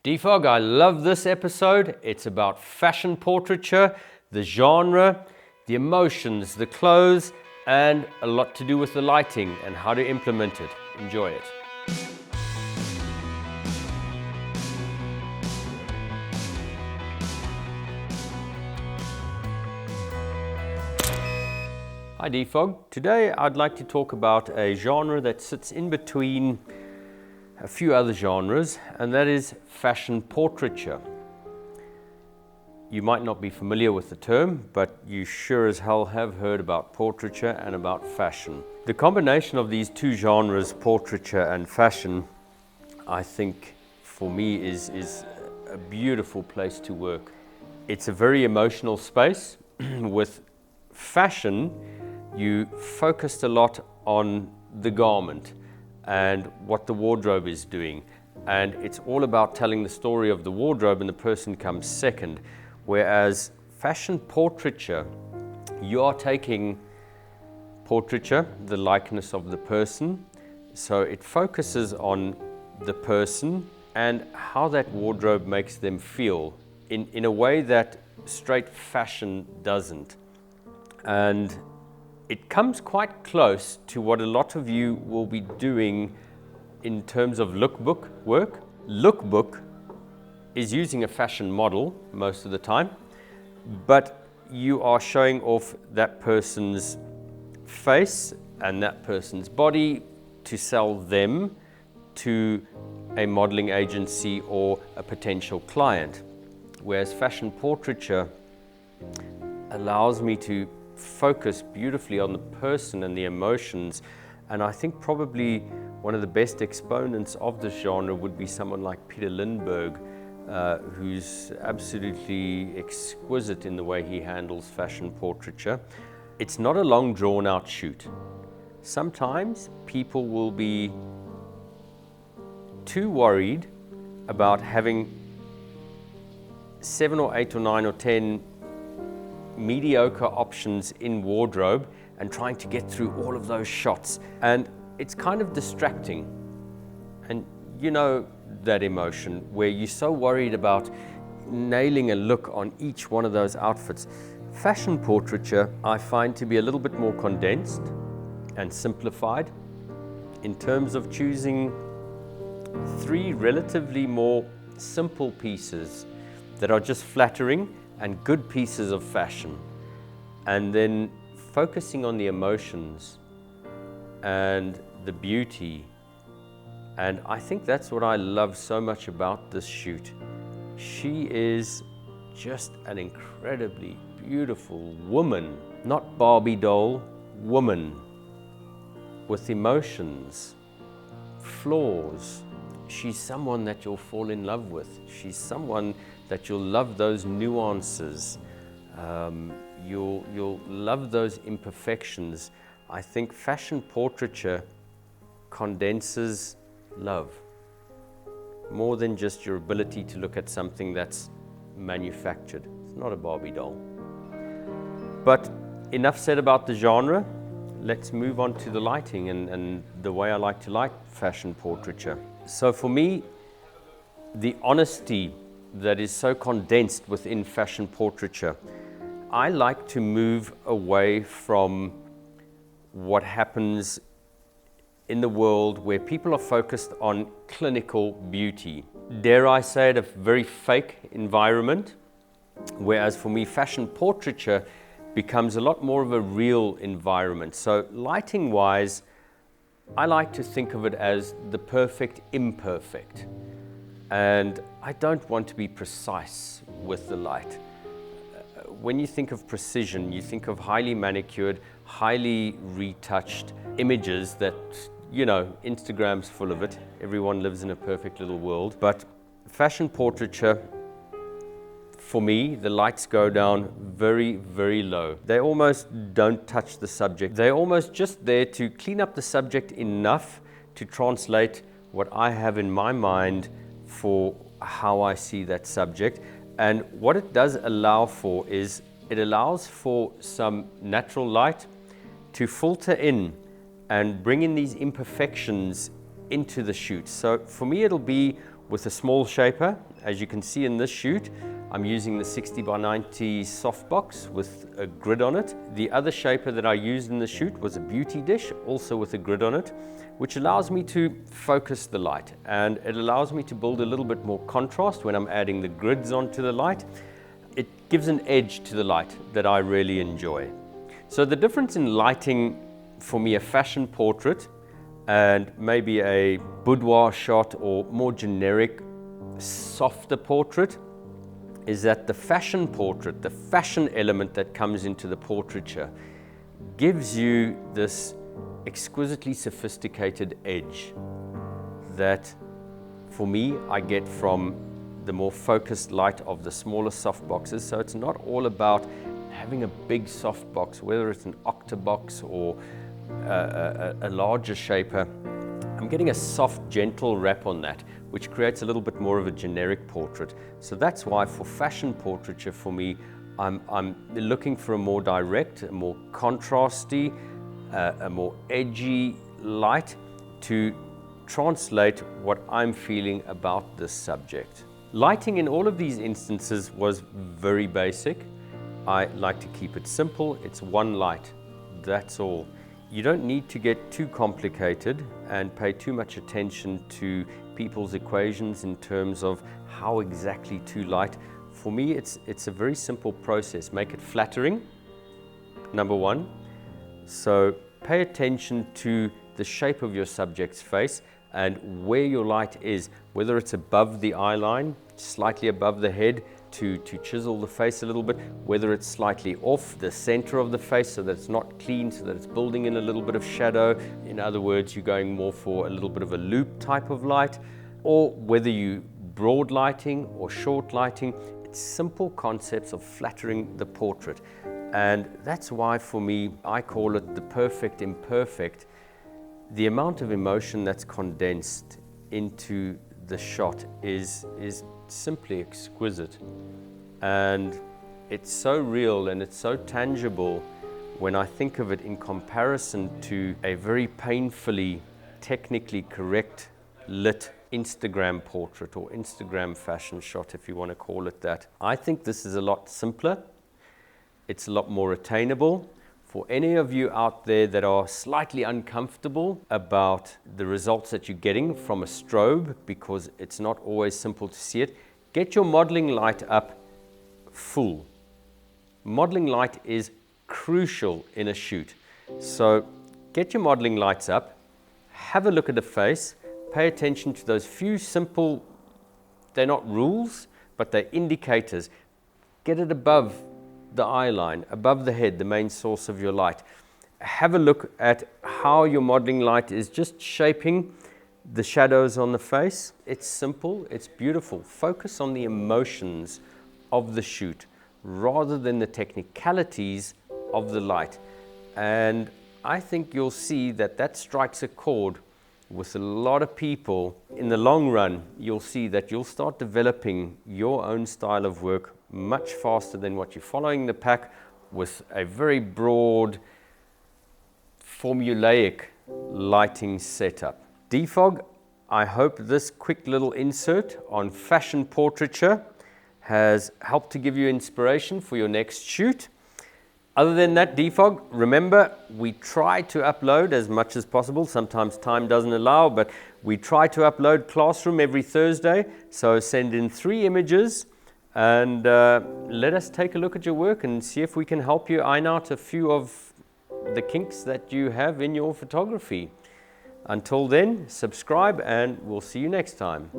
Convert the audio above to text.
dphog, I love this episode. It's about fashion portraiture, the genre, the emotions, the clothes, and a lot to do with the lighting and how to implement it. Enjoy it. Hi dphog. Today I'd like to talk about a genre that sits in between a few other genres, and that is fashion portraiture. You might not be familiar with the term, but you sure as hell have heard about portraiture and about fashion. The combination of these two genres, portraiture and fashion, I think for me is a beautiful place to work. It's a very emotional space. With fashion, you focused a lot on the garment and what the wardrobe is doing, and it's all about telling the story of the wardrobe, and the person comes second. Whereas fashion portraiture, you are taking portraiture, the likeness of the person, so it focuses on the person and how that wardrobe makes them feel in a way that straight fashion doesn't. And it comes quite close to what a lot of you will be doing in terms of lookbook work. Lookbook is using a fashion model most of the time, but you are showing off that person's face and that person's body to sell them to a modeling agency or a potential client. Whereas fashion portraiture allows me to focus beautifully on the person and the emotions, and I think probably one of the best exponents of this genre would be someone like Peter Lindbergh, who's absolutely exquisite in the way he handles fashion portraiture. It's not a long drawn out shoot. Sometimes people will be too worried about having 7 or 8 or 9 or 10 mediocre options in wardrobe and trying to get through all of those shots, and it's kind of distracting. And you know that emotion where you're so worried about nailing a look on each one of those outfits. Fashion portraiture I find to be a little bit more condensed and simplified in terms of choosing 3 relatively more simple pieces that are just flattering and good pieces of fashion, and then focusing on the emotions and the beauty. And I think that's what I love so much about this shoot. She is just an incredibly beautiful woman, not Barbie doll, woman, with emotions, flaws. She's someone that you'll fall in love with. She's someone that you'll love those nuances. You'll love those imperfections. I think fashion portraiture condenses love more than just your ability to look at something that's manufactured. It's not a Barbie doll. But enough said about the genre. Let's move on to the lighting and the way I like to light fashion portraiture. So for me, the honesty that is so condensed within fashion portraiture, I like to move away from what happens in the world where people are focused on clinical beauty. Dare I say it, a very fake environment. Whereas for me, fashion portraiture becomes a lot more of a real environment. So lighting wise, I like to think of it as the perfect imperfect. And I don't want to be precise with the light. When you think of precision, you think of highly manicured, highly retouched images that, you know, Instagram's full of it. Everyone lives in a perfect little world. But fashion portraiture, for me, the lights go down very, very low. They almost don't touch the subject. They're almost just there to clean up the subject enough to translate what I have in my mind for how I see that subject. And what it does allow for is it allows for some natural light to filter in and bring in these imperfections into the shoot. So for me, it'll be with a small shaper, As you can see in this shoot, I'm using the 60x90 softbox with a grid on it. The other shaper that I used in the shoot was a beauty dish, also with a grid on it, which allows me to focus the light, and it allows me to build a little bit more contrast when I'm adding the grids onto the light. It gives an edge to the light that I really enjoy. So the difference in lighting for me, a fashion portrait and maybe a boudoir shot or more generic, softer portrait, is that the fashion portrait, the fashion element that comes into the portraiture, gives you this exquisitely sophisticated edge that, for me, I get from the more focused light of the smaller soft boxes. So it's not all about having a big soft box, whether it's an octabox or a larger shaper. I'm getting a soft, gentle wrap on that, which creates a little bit more of a generic portrait. So that's why for fashion portraiture, for me, I'm looking for a more direct, a more contrasty, a more edgy light to translate what I'm feeling about this subject. Lighting in all of these instances was very basic. I like to keep it simple. It's one light, that's all. You don't need to get too complicated and pay too much attention to people's equations in terms of how exactly to light. For me, it's a very simple process. Make it flattering, number one. So pay attention to the shape of your subject's face and where your light is, whether it's above the eye line, slightly above the head, to chisel the face a little bit, whether it's slightly off the center of the face so that it's not clean, so that it's building in a little bit of shadow. In other words, you're going more for a little bit of a loop type of light, or whether you broad lighting or short lighting. It's simple concepts of flattering the portrait. And that's why, for me, I call it the perfect imperfect. The amount of emotion that's condensed into the shot is simply exquisite, and it's so real and it's so tangible when I think of it in comparison to a very painfully technically correct lit Instagram portrait or Instagram fashion shot, if you want to call it that. I think this is a lot simpler, it's a lot more attainable. For any of you out there that are slightly uncomfortable about the results that you're getting from a strobe, because it's not always simple to see it, get your modeling light up full. Modeling light is crucial in a shoot. So get your modeling lights up, have a look at the face, pay attention to those few simple, they're not rules, but they're indicators. Get it above the eye line, above the head, the main source of your light. Have a look at how your modeling light is just shaping the shadows on the face. It's simple, it's beautiful. Focus on the emotions of the shoot rather than the technicalities of the light. And I think you'll see that that strikes a chord with a lot of people. In the long run, you'll see that you'll start developing your own style of work much faster than what you're following the pack with a very broad, formulaic lighting setup. dphog, I hope this quick little insert on fashion portraiture has helped to give you inspiration for your next shoot. Other than that, dphog, remember, we try to upload as much as possible. Sometimes time doesn't allow, but we try to upload Classroom every Thursday. So send in 3 images and let us take a look at your work and see if we can help you iron out a few of the kinks that you have in your photography. Until then, subscribe and we'll see you next time.